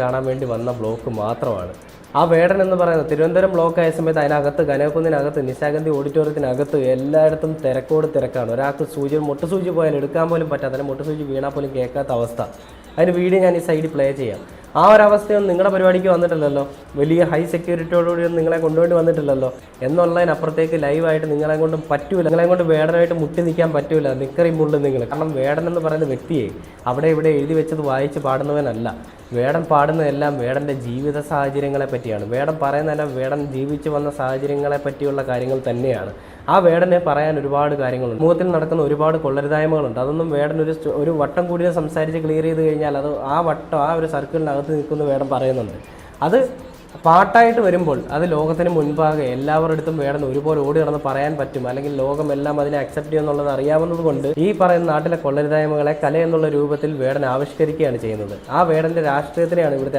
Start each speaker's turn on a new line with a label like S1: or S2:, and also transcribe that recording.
S1: കാണാൻ വേണ്ടി വന്ന ബ്ലോക്ക് മാത്രമാണ്. ആ വേടൻ എന്ന് പറയുന്നത് തിരുവനന്തപുരം ബ്ലോക്ക് ആയ സമയത്ത് അതിനകത്ത് കനകക്കുന്നിനകത്ത് നിശാഗന്ധി ഓഡിറ്റോറിയത്തിനകത്ത് എല്ലായിടത്തും തിരക്കാണ്. ഒരാൾക്ക് മുട്ടുസൂചി പോയാൽ എടുക്കാൻ പോലും പറ്റാത്ത, മുട്ടുസൂചി വീണാൽ പോലും കേൾക്കാത്ത അവസ്ഥ. അതിന് വീഡിയോ ഞാൻ ഈ സൈഡിൽ പ്ലേ ചെയ്യാം. ആ ഒരു അവസ്ഥയൊന്നും നിങ്ങളുടെ പരിപാടിക്ക് വന്നിട്ടില്ലല്ലോ, വലിയ ഹൈ സെക്യൂരിറ്റിയോടുകൂടിയൊന്നും നിങ്ങളെ കൊണ്ടുവേണ്ടി വന്നിട്ടില്ലല്ലോ. എന്നുള്ളതിനപ്പുറത്തേക്ക് ലൈവായിട്ട് നിങ്ങളെ കൊണ്ട് പറ്റൂല, നിങ്ങളെ കൊണ്ട് വേടനായിട്ട് മുട്ടി നിൽക്കാൻ പറ്റൂല, നിക്കറി മുള്ളും നിങ്ങൾ. കാരണം വേടൻ എന്ന് പറയുന്ന വ്യക്തിയെ അവിടെ ഇവിടെ എഴുതി വെച്ചത് വായിച്ച് പാടുന്നവനല്ല. വേടൻ പാടുന്നതെല്ലാം വേടൻ്റെ ജീവിത സാഹചര്യങ്ങളെ പറ്റിയാണ്. വേടൻ പറയുന്നതെല്ലാം വേടൻ ജീവിച്ചു വന്ന സാഹചര്യങ്ങളെ പറ്റിയുള്ള കാര്യങ്ങൾ തന്നെയാണ്. ആ വേടനെ പറയാൻ ഒരുപാട് കാര്യങ്ങളുണ്ട്. സമൂഹത്തിൽ നടക്കുന്ന ഒരുപാട് കൊള്ളരുതായ്മകളുണ്ട്. അതൊന്നും വേടൻ ഒരു വട്ടം കൂടി സംസാരിച്ച് ക്ലിയർ ചെയ്ത് കഴിഞ്ഞാൽ അത് ആ ഒരു സർക്കിളിനകത്ത് നിൽക്കുന്ന വേടൻ പറയുന്നുണ്ട്. അത് പാട്ടായിട്ട് വരുമ്പോൾ അത് ലോകത്തിന് മുൻപാകെ എല്ലാവരുടെ അടുത്തും വേടൻ ഒരുപോലെ ഓടി നടന്ന് പറയാൻ പറ്റും, അല്ലെങ്കിൽ ലോകമെല്ലാം അതിനെ അക്സെപ്റ്റ് ചെയ്യുന്നുള്ളത് അറിയാവുന്നത് കൊണ്ട് ഈ പറയുന്ന നാട്ടിലെ കൊള്ളരുതായ്മകളെ കല എന്നുള്ള രൂപത്തിൽ വേടൻ ആവിഷ്കരിക്കുകയാണ് ചെയ്യുന്നത്. ആ വേടൻ്റെ രാഷ്ട്രീയത്തിനെയാണ് ഇവിടുത്തെ